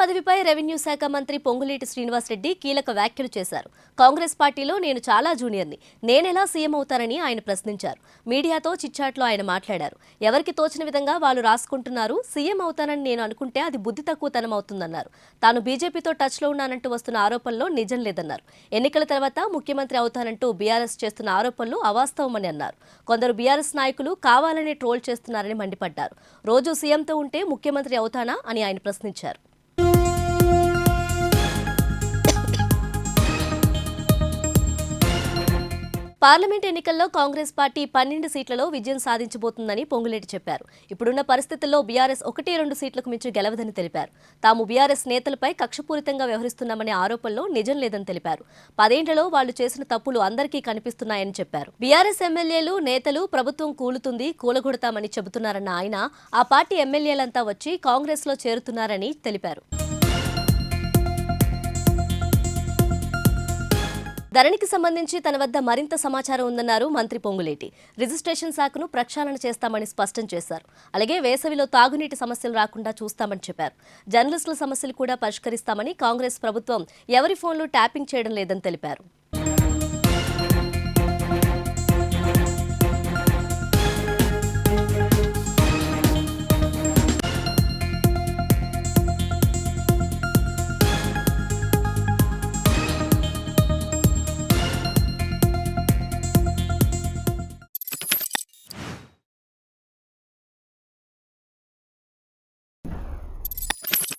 పదవిపై revenue శాఖ మంత్రి పొంగులేటి శ్రీనివాసరెడ్డి కీలక వ్యాఖ్యలు చేశారు. కాంగ్రెస్ పార్టీలో నేను చాలా జూనియర్ని, నేనెలా సీఎం అవుతానని ఆయన ప్రశ్నించారు. మీడియాతో చిట్చాట్లో ఆయన మాట్లాడారు. ఎవరికి తోచిన విధంగా వాళ్ళు రాసుకుంటున్నారు, సీఎం అవుతానని నేను అనుకుంటే అది బుద్ధి తక్కువతనం అవుతుందన్నారు. తాను బీజేపీతో టచ్లో ఉన్నానంటూ వస్తున్న ఆరోపణలో నిజం లేదన్నారు. ఎన్నికల తర్వాత ముఖ్యమంత్రి అవుతానంటూ బీఆర్ఎస్ చేస్తున్న ఆరోపణలు అవాస్తవమని అన్నారు. కొందరు బీఆర్ఎస్ నాయకులు కావాలనే ట్రోల్ చేస్తున్నారని మండిపడ్డారు. రోజు సీఎంతో ఉంటే ముఖ్యమంత్రి అవుతానా అని ఆయన ప్రశ్నించారు. పార్లమెంట్ ఎన్నికల్లో కాంగ్రెస్ పార్టీ 12 సీట్లలో విజయం సాధించబోతుందని పొంగులేటి చెప్పారు. ఇప్పుడున్న పరిస్థితుల్లో బీఆర్ఎస్ 1-2 సీట్లకు మించి గెలవదని తెలిపారు. తాము బీఆర్ఎస్ నేతలపై కక్షపూరితంగా వ్యవహరిస్తున్నామనే ఆరోపణలో నిజం లేదని తెలిపారు. 10 ఏళ్లలో వాళ్లు చేసిన తప్పులు అందరికీ కనిపిస్తున్నాయని చెప్పారు. బీఆర్ఎస్ ఎమ్మెల్యేలు, నేతలు ప్రభుత్వం కూలుతుంది, కూలగొడతామని చెబుతున్నారన్న ఆయన ఆ పార్టీ ఎమ్మెల్యేలంతా వచ్చి కాంగ్రెస్ లో చేరుతున్నారని తెలిపారు. ధరణికి సంబంధించి తన వద్ద మరింత సమాచారం ఉందన్నారు మంత్రి పొంగులేటి. రిజిస్ట్రేషన్ శాఖను ప్రక్షాళన చేస్తామని స్పష్టం చేశారు. అలాగే వేసవిలో తాగునీటి సమస్యలు రాకుండా చూస్తామని చెప్పారు. జర్నలిస్టుల సమస్యలు కూడా పరిష్కరిస్తామని, కాంగ్రెస్ ప్రభుత్వం ఎవరి ఫోన్లు ట్యాపింగ్ చేయడం లేదని తెలిపారు.